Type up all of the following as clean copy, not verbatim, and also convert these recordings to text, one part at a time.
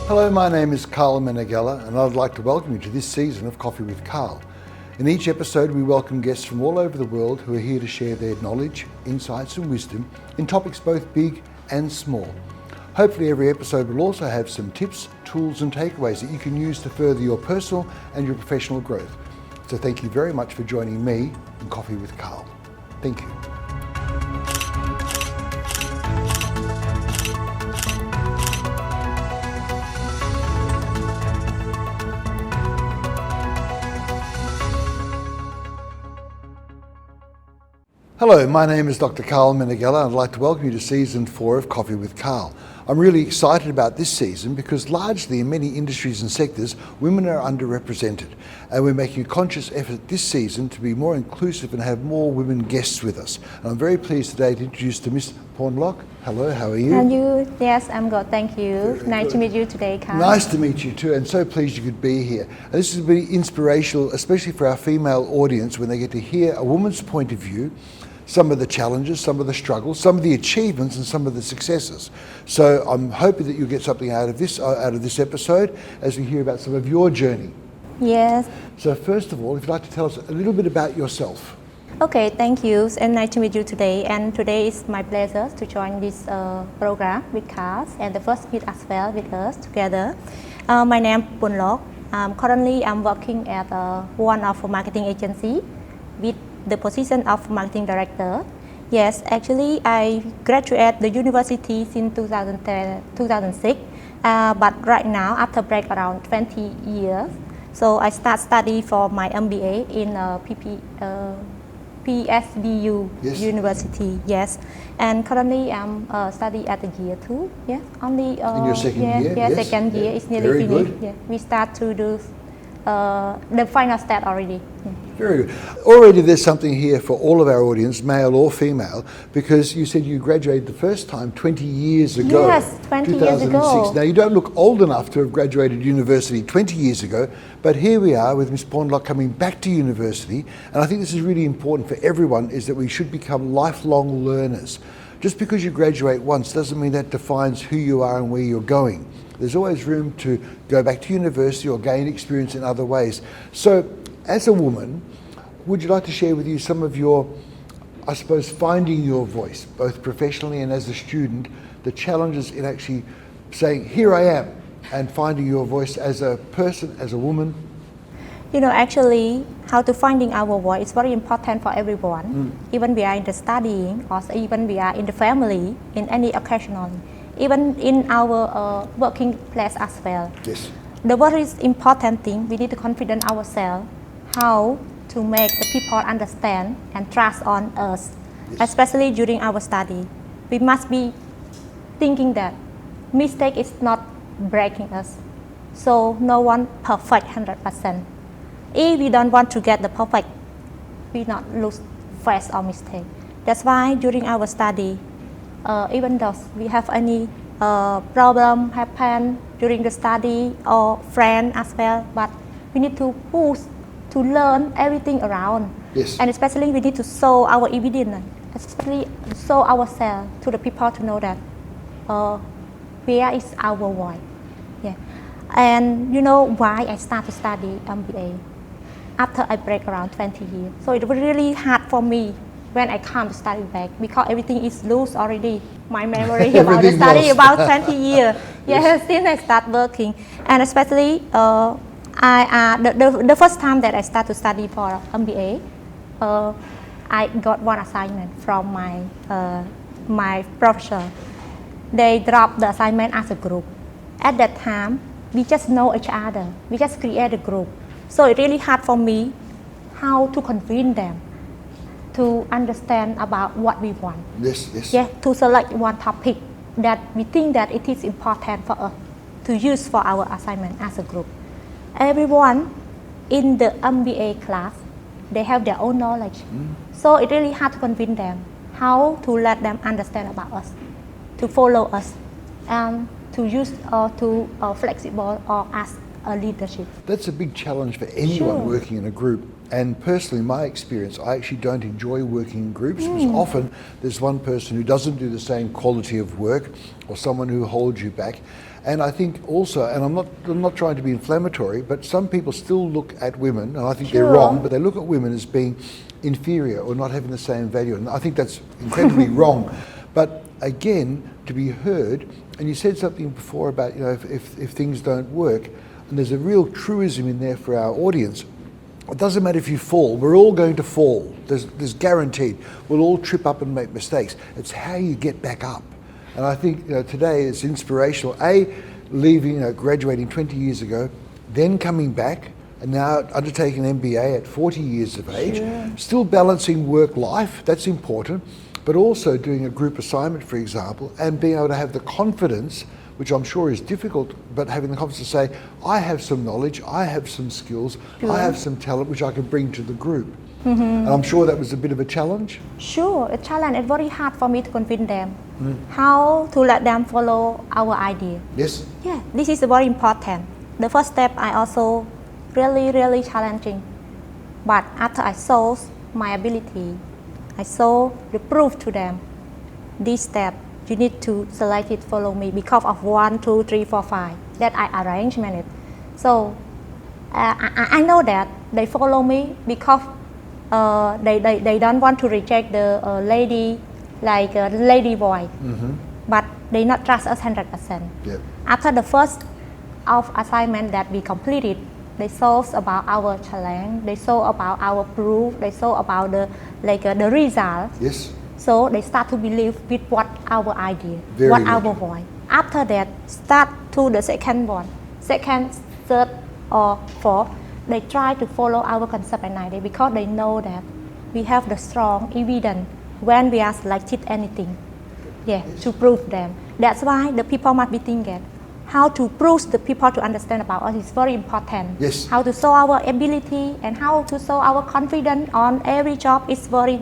Hello, my name is Karl Meneghella, and I'd like to welcome you to this season of Coffee with Karl. In each episode, we welcome guests from all over the world who are here to share their knowledge, insights and wisdom in topics both big and small. Hopefully every episode will also have some tips, tools and takeaways that you can use to further your personal and your professional growth. So thank you very much for joining me in Coffee with Karl. Thank you. Hello, my name is Dr. Karl Meneghella, and I'd like to welcome you to Season 4 of Coffee with Karl. I'm really excited about this season because largely in many industries and sectors, women are underrepresented. And we're making a conscious effort this season to be more inclusive and have more women guests with us. And I'm very pleased today to introduce to Miss Phnom. Hello, how are you? And you? Yes, I'm good, thank you. Very nice good. to meet you today, Karl. Nice to meet you too, and so pleased you could be here. And this is very inspirational, especially for our female audience, when they get to hear a woman's point of view, some of the challenges, some of the struggles, some of the achievements and some of the successes. So I'm hoping that you'll get something out of this episode as we hear about some of your journey. Yes. So first of all, if you'd like to tell us a little bit about yourself. Okay, thank you. And nice to meet you today. And today is my pleasure to join this program with Karl and the first meet as well with us together. My name is Prof. Currently, I'm working at one of a marketing agency with the position of marketing director. Yes, actually I graduated the university since 2006, but right now after break around 20 years, so I start study for my MBA in PSBU Yes. University. Yes, and currently I'm study at the year 2. Yes, only In your second year? Yeah, Yes. second year is nearly Very finished. good. Yeah, we start to do the final step already. Yeah. Very good. Already there's something here for all of our audience, male or female, because you said you graduated the first time 20 years ago. Yes, 20 years ago. Now you don't look old enough to have graduated university 20 years ago, but here we are with Miss Phnom coming back to university, and I think this is really important for everyone, is that we should become lifelong learners. Just because you graduate once doesn't mean that defines who you are and where you're going. There's always room to go back to university or gain experience in other ways. So, as a woman, would you like to share with you some of your, I suppose, finding your voice, both professionally and as a student, the challenges in actually saying, here I am, and finding your voice as a person, as a woman? You know, actually, how to finding our voice is very important for everyone. Even we are in the studying, or even we are in the family, in any occasional, even in our working place as well. Yes. The very important thing, we need to confident ourselves how to make the people understand and trust on us, Yes. especially during our study. We must be thinking that mistake is not breaking us. So no one perfect 100%. If we don't want to get the perfect, we not lose face or mistake. That's why during our study, even though we have any problem happen during the study or friend as well, but we need to push to learn everything around. Yes. And especially we need to show our evidence, especially show ourselves to the people to know that where is our voice. Yeah. And you know why I start to study MBA after I break around 20 years. So it was really hard for me when I come to study back because everything is loose already. My memory about the study lost. about 20 years. Yes, since I start working. And especially the first time that I start to study for MBA, I got one assignment from my professor. They dropped the assignment as a group. At that time, we just know each other. We just create a group. So it's really hard for me how to convince them to understand about what we want. Yes, yes. Yeah, to select one topic that we think that it is important for us to use for our assignment as a group. Everyone in the MBA class, they have their own knowledge. So it's really hard to convince them how to let them understand about us, to follow us, and to use or to flexible or ask a leadership. That's a big challenge for anyone Sure. working in a group. And personally, my experience, I actually don't enjoy working in groups because often there's one person who doesn't do the same quality of work or someone who holds you back. And I think also, and I'm not trying to be inflammatory, but some people still look at women, and I think they're wrong, but they look at women as being inferior or not having the same value. And I think that's incredibly wrong. But again, to be heard, and you said something before about, you know, if things don't work, and there's a real truism in there for our audience. It doesn't matter if you fall, we're all going to fall. There's guaranteed. We'll all trip up and make mistakes. It's how you get back up. And I think, you know, today is inspirational. Leaving, you know, graduating 20 years ago, then coming back, and now undertaking an MBA at 40 years of age, still balancing work-life, that's important, but also doing a group assignment, for example, and being able to have the confidence, which I'm sure is difficult, but having the confidence to say, I have some knowledge, I have some skills, I have some talent which I can bring to the group. And I'm sure that was a bit of a challenge. Sure, a challenge. It's very hard for me to convince them how to let them follow our idea. Yes. Yeah, this is very important. The first step I also really challenging. But after I saw my ability, I saw the proof to them. This step, you need to select it, follow me because of 1, 2, 3, 4, 5 that I arranged it. So I know that they follow me because they don't want to reject the lady, like lady boy, but they not trust us 100%. Yep. After the first of assignment that we completed, they saw about our challenge, they saw about our proof, they saw about the result. Yes. So they start to believe with what our idea, Very what good. our voice. After that, start to the second one, second, third, or fourth. They try to follow our concept and idea because they know that we have the strong evidence when we are selected anything. Yeah, to prove them. That's why the people must be thinking how to prove the people to understand about us is very important. Yes. How to show our ability and how to show our confidence on every job is very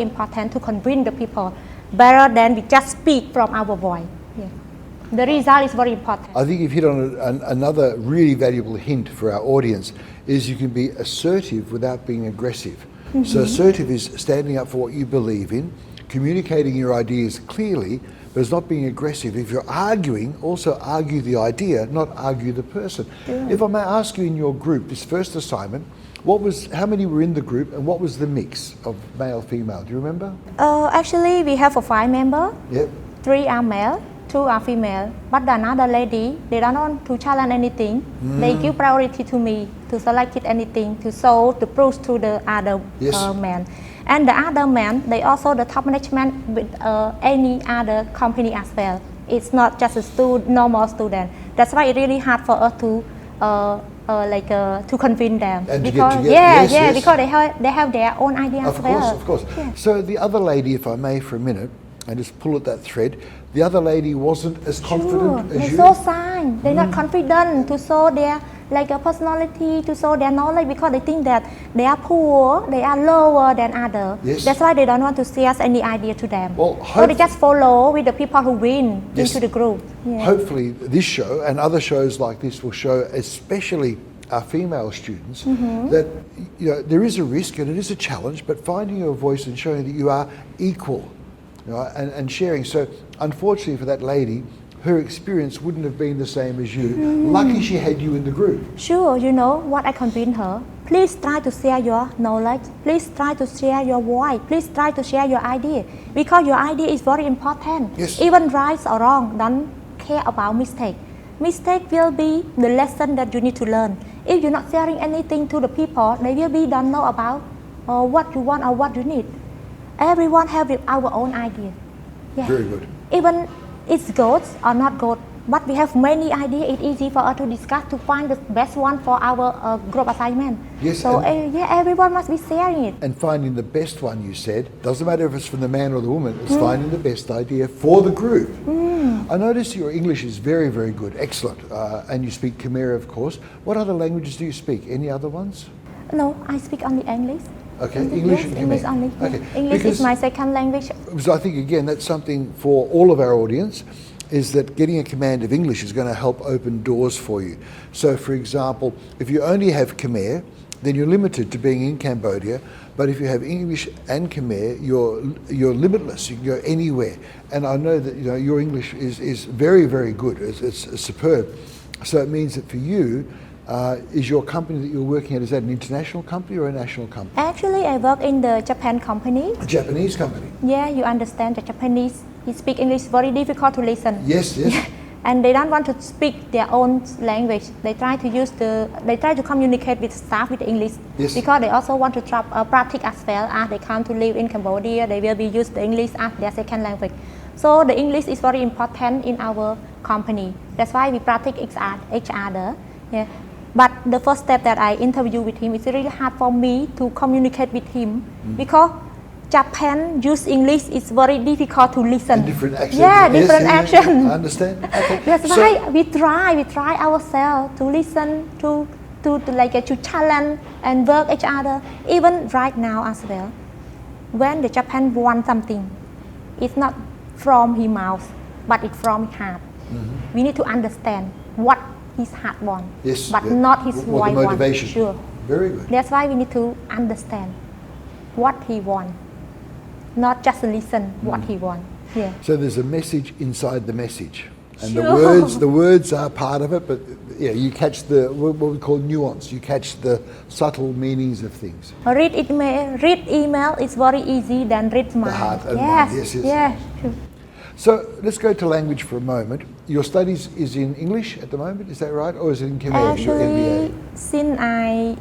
important to convince the people better than we just speak from our voice. Yeah. The result is very important. I think you've hit on another really valuable hint for our audience is you can be assertive without being aggressive. So assertive is standing up for what you believe in, communicating your ideas clearly, but it's not being aggressive. If you're arguing, also argue the idea, not argue the person. Yeah. If I may ask you in your group, this first assignment, how many were in the group and what was the mix of male, female? Do you remember? Actually, we have 5 members. Yep. 3 are male, 2 are female. But another lady, they don't want to challenge anything. They give priority to me to select it anything to show the proof to the other man. And the other man, they also the top management with any other company as well. It's not just a normal student. That's why it's really hard for us to convince them. And because to get together. because they have their own idea as well. Of course. Yeah. So the other lady, if I may for a minute, and just pull at that thread, the other lady wasn't as confident as they you? show sign. They're not confident to show their personality, to show their knowledge because they think that they are poor, they are lower than others. Yes. That's why they don't want to share any idea to them. Well, so they just follow with the people who win Yes. into the group. Yeah. Hopefully this show and other shows like this will show, especially our female students, that there is a risk and it is a challenge, but finding your voice and showing that you are equal, and sharing. So unfortunately for that lady, her experience wouldn't have been the same as you. Lucky she had you in the group. Sure, you know what I convince her. Please try to share your knowledge. Please try to share your voice. Please try to share your idea because your idea is very important. Yes. Even right or wrong, don't care about mistake. Mistake will be the lesson that you need to learn. If you're not sharing anything to the people, they will be don't know about what you want or what you need. Everyone have our own idea. Yeah. Very good. Even it's good or not good, but we have many ideas. It's easy for us to discuss to find the best one for our group assignment. Yes, so everyone must be sharing it. And finding the best one, you said, doesn't matter if it's from the man or the woman, it's finding the best idea for the group. I notice your English is very, very good, excellent, and you speak Khmer, of course. What other languages do you speak? Any other ones? No, I speak only English. Okay, English and Khmer. English only. Okay. English is my second language. So I think, again, that's something for all of our audience, is that getting a command of English is going to help open doors for you. So, for example, if you only have Khmer then you're limited to being in Cambodia. But if you have English and Khmer, you're limitless. You can go anywhere. And I know that your English is very, very good. It's superb. So it means that for you, is your company that you're working at, is that an international company or a national company? Actually, I work in the Japan company. A Japanese company? Yeah, you understand the Japanese, he speak English very difficult to listen. Yes, yes. And they don't want to speak their own language. They try to communicate with staff with English. Yes. Because they also want to practice as well as they come to live in Cambodia. They will be used the English as their second language. So the English is very important in our company. That's why we practice each other. Yeah. But the first step that I interview with him, it's really hard for me to communicate with him because Japan use English is very difficult to listen. And different accents. Yeah, different accent. I understand. Okay. That's why we try ourselves to listen, to challenge and work each other. Even right now as well, when the Japan want something, it's not from his mouth, but it's from his heart. Mm-hmm. We need to understand what his heart wants, yes, but not his voice the motivation. Sure. Very good. That's why we need to understand what he wants, not just listen what he wants. Yeah. So there's a message inside the message, and Sure. the words are part of it. But yeah, you catch what we call nuance. You catch the subtle meanings of things. Read email is very easy than read mind. The heart and yes. mind. Yes, yes. Yeah. Sure. So let's go to language for a moment. Your studies is in English at the moment, is that right? Or is it in Khmer? Actually, since I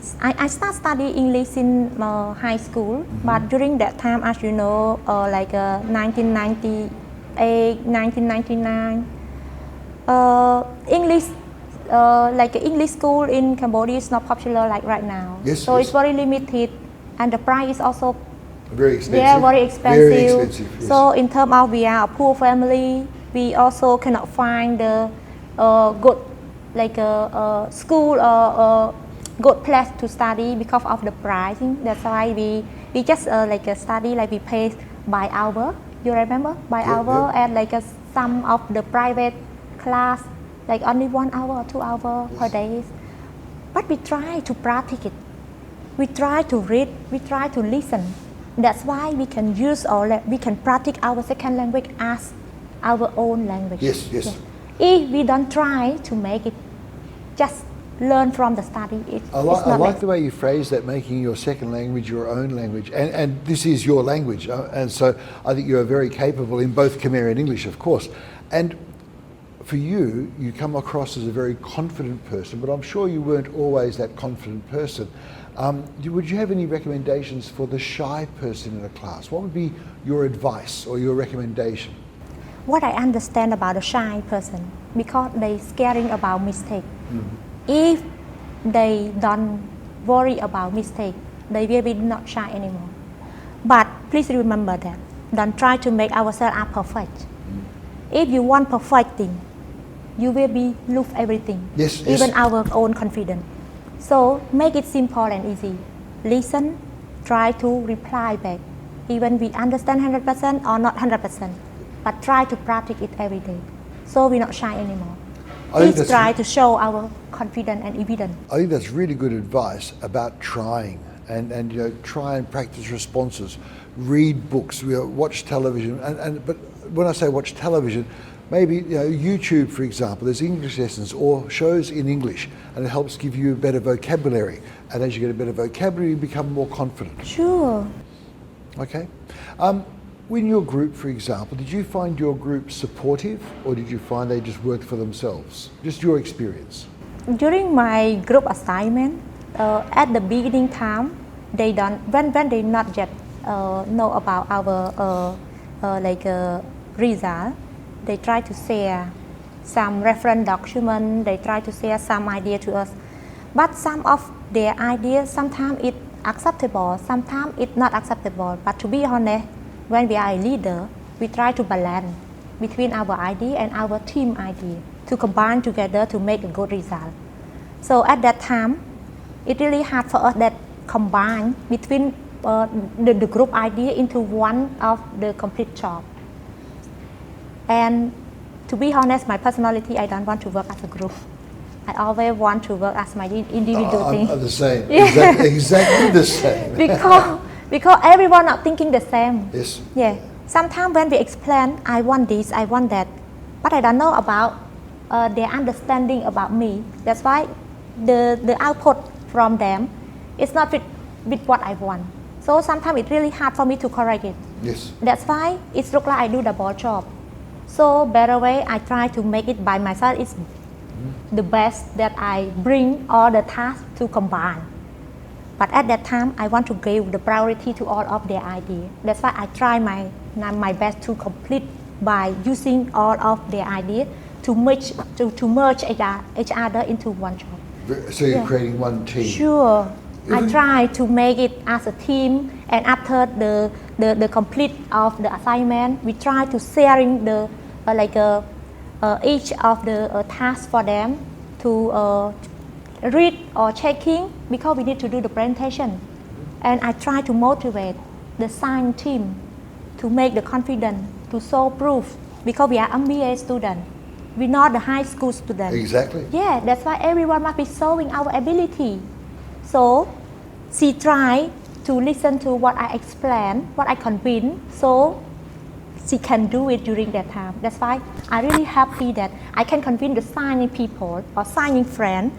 start studying English in high school, but during that time, as you know, 1998, 1999, English, English school in Cambodia is not popular like right now. Yes, so yes. it's very limited, and the price is also very expensive. yeah, very expensive. Very expensive, yes. So in terms of we are a poor family, we also cannot find the good school or good place to study because of the pricing. That's why we just study we pay by hour. You remember by hour and some of the private class only 1 hour or 2 hours per day. But we try to practice it. We try to read. We try to listen. That's why we can use we can practice our second language as our own language. Yes, yes. Yes. If we don't try to make it, just learn from the study. I like the way you phrase that, making your second language your own language. And this is your language. And so I think you are very capable in both Khmer and English, of course. And for you, you come across as a very confident person, but I'm sure you weren't always that confident person. Would you have any recommendations for the shy person in a class? What would be your advice or your recommendation? What I understand about a shy person, because they scaring about mistake. If they don't worry about mistake, they will be not shy anymore. But please remember that. Don't try to make ourselves perfect. If you want perfect thing, you will lose everything. Yes, even our own confidence. So make it simple and easy. Listen, try to reply back. Even we understand 100% or not 100%, but try to practice it every day. So we're not shy anymore. Please try to show our confidence and evidence. I think that's really good advice about trying and try and practice responses. Read books, watch television. But when I say watch television, maybe YouTube, for example, there's English lessons or shows in English, and it helps give you a better vocabulary. And as you get a better vocabulary, you become more confident. Sure. Okay. In your group, for example, did you find your group supportive, or did you find they just worked for themselves? Just your experience. During my group assignment, at the beginning time, they don't when they not yet know about our result. They try to share some reference document. They try to share some idea to us, but some of their ideas sometimes it's acceptable, sometimes it's not acceptable. But to be honest, when we are a leader, we try to balance between our idea and our team idea to combine together to make a good result. So at that time, it's really hard for us that combine between the group idea into one of the complete job. And to be honest, my personality, I don't want to work as a group. I always want to work as my individual thing. I'm the same. Yeah. Exactly the same. because everyone are thinking the same. Yes. Yeah. Sometimes when we explain, I want this, I want that, but I don't know about their understanding about me. That's why the output from them is not with what I want. So sometimes it's really hard for me to correct it. Yes. That's why it looks like I do the ball job. So better way I try to make it by myself is the best that I bring all the tasks to combine. But at that time, I want to give the priority to all of their ideas. That's why I try my best to complete by using all of their ideas to merge each other into one job. So you're creating one team. Sure. I try to make it as a team, and after the complete of the assignment, we try to sharing the each of the tasks for them to read or checking, because we need to do the presentation. And I try to motivate the science team to make the confidence to show proof, because we are MBA students. We're not the high school students. Exactly. Yeah, that's why everyone must be showing our ability. So she tried to listen to what I explain, what I convince, so she can do it during that time. That's why I'm really happy that I can convince the signing people or signing friends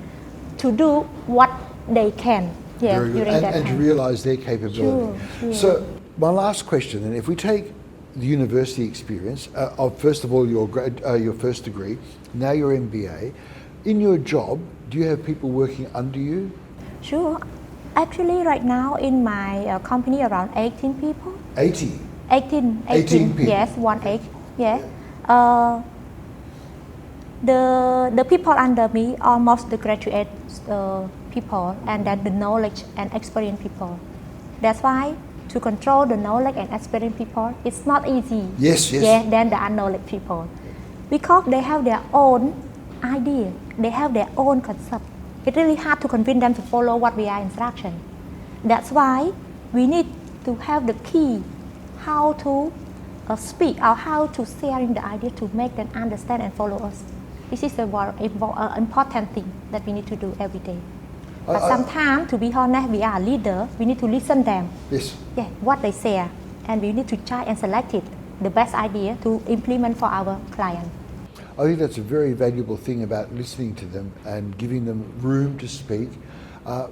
to do what they can during that time. And to realize their capability. Sure. So my last question, and if we take the university experience of first of all your first degree, now your MBA, in your job, do you have people working under you? Sure. Actually, right now in my company, around 18 people. 80? 18 people. Yes, 18. Yeah. The people under me almost the graduate people, and then the knowledge and experienced people. That's why to control the knowledge and experienced people, it's not easy. Yes. Yeah, than the unknowledge people, because they have their own idea, they have their own concept. It's really hard to convince them to follow what we are instruction. That's why we need to have the key how to speak or how to sharing the idea to make them understand and follow us. This is a very important thing that we need to do every day. But sometimes, to be honest, we are a leader. We need to listen them. Yes. Yeah, what they say, and we need to try and select it, the best idea to implement for our client. I think that's a very valuable thing about listening to them and giving them room to speak.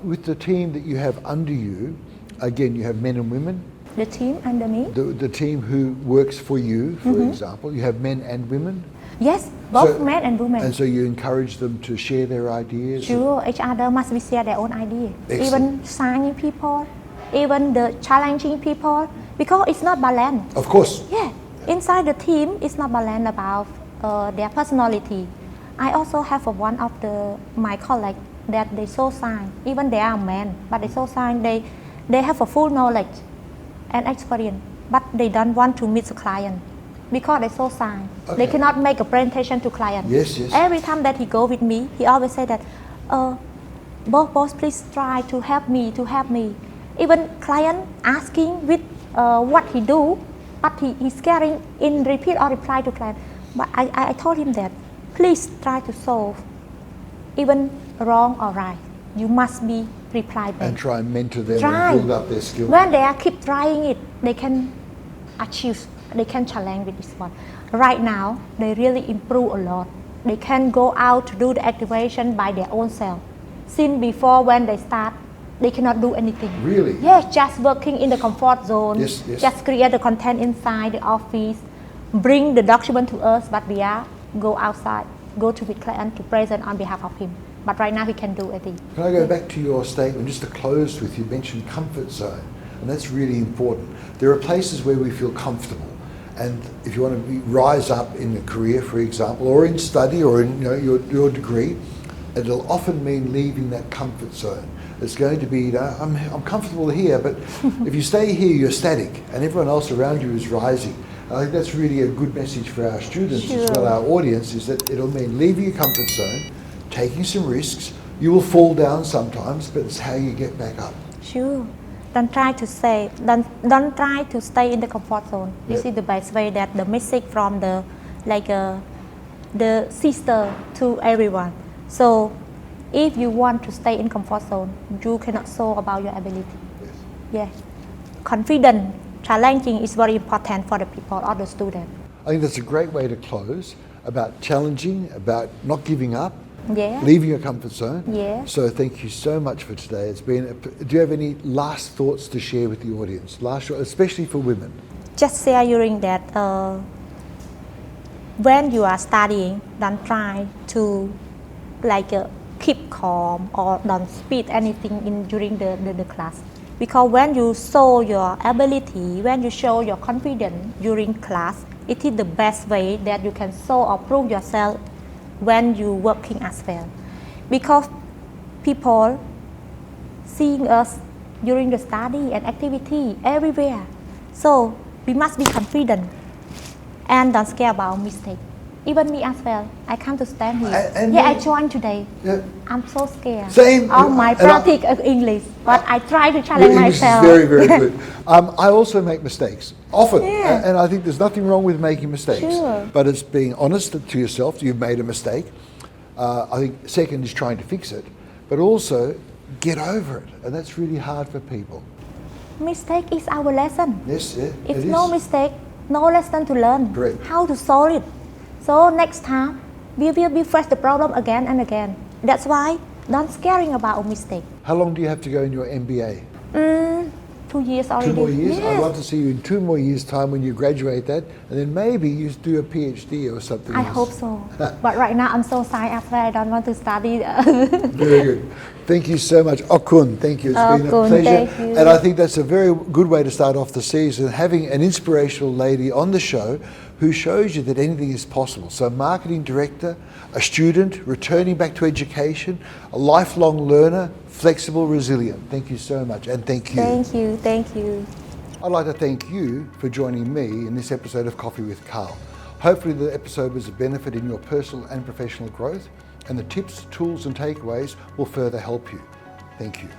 With the team that you have under you, again, you have men and women. The team under me? The team who works for you, for example, you have men and women? Yes, both men and women. And so you encourage them to share their ideas? Sure, each other must be share their own idea. Excellent. Even signing people, even the challenging people, because it's not balanced. Of course. Yeah, inside the team, it's not balanced about their personality. I also have one of my colleagues that they so sign, even they are men, but they so sign, they have a full knowledge and experience, but they don't want to meet the client because they so sign. Okay. They cannot make a presentation to client. Yes. Every time that he go with me, he always say that, boss, please try to help me. Even client asking with what he do, but he's scaring in repeat or reply to client. But I told him that, please try to solve, even wrong or right. You must be reply back. And try and mentor them and build up their skills. When they keep trying it, they can achieve, they can challenge with this one. Right now, they really improve a lot. They can go out to do the activation by their own self. Since before when they start, they cannot do anything. Really? Yes, just working in the comfort zone. Yes. Just create the content inside the office, bring the document to us, but we are go outside, go to the client to present on behalf of him. But right now he can do everything. Can I go back to your statement, just to close with, you mentioned comfort zone, and that's really important. There are places where we feel comfortable, and if you want to rise up in a career, for example, or in study, or in your degree, it'll often mean leaving that comfort zone. It's going to be, I'm comfortable here, but if you stay here, you're static, and everyone else around you is rising. I think that's really a good message for our students as well, our audience, is that it'll mean leaving your comfort zone, taking some risks. You will fall down sometimes, but it's how you get back up. Sure. Don't try to stay in the comfort zone. This is the best way that the message from the sister to everyone. So If you want to stay in comfort zone, you cannot show about your ability. Yes. Yeah. Confident, challenging is very important for the people or the student. I think that's a great way to close, about challenging, about not giving up, Yeah. leaving your comfort zone. Yeah. So thank you so much for today. It's been. Do you have any last thoughts to share with the audience, especially for women? Just sharing that when you are studying, don't try to keep calm or don't speak anything during the class. Because when you show your ability, when you show your confidence during class, it is the best way that you can show or prove yourself when you working as well. Because people seeing us during the study and activity everywhere. So we must be confident and don't scare about mistake. Even me as well. I come to stand here. I joined today. Yeah. I'm so scared. Same. Of my practice of English, but I try to challenge myself. English is very, very good. I also make mistakes often, Yeah. and I think there's nothing wrong with making mistakes. Sure. But it's being honest to yourself. You've made a mistake. I think second is trying to fix it, but also get over it, and that's really hard for people. Mistake is our lesson. Yes, yeah, If it no is. mistake, no lesson to learn. Correct. How to solve it. So next time, we will be face the problem again and again. That's why don't scaring about a mistake. How long do you have to go in your MBA? 2 years already. 2 more years? Yes. I'd love to see you in 2 more years' time when you graduate that, and then maybe you do a PhD or something I else. hope so. But right now I'm so shy as well. I don't want to study. Very good. Thank you so much. Okun, thank you. It's been a Okun, pleasure. thank you. And I think that's a very good way to start off the season, having an inspirational lady on the show who shows you that anything is possible. So marketing director, a student, returning back to education, a lifelong learner, flexible, resilient. Thank you so much, and thank you. Thank you. Thank you. I'd like to thank you for joining me in this episode of Coffee with Karl. Hopefully the episode was a benefit in your personal and professional growth, and the tips, tools and takeaways will further help you. Thank you.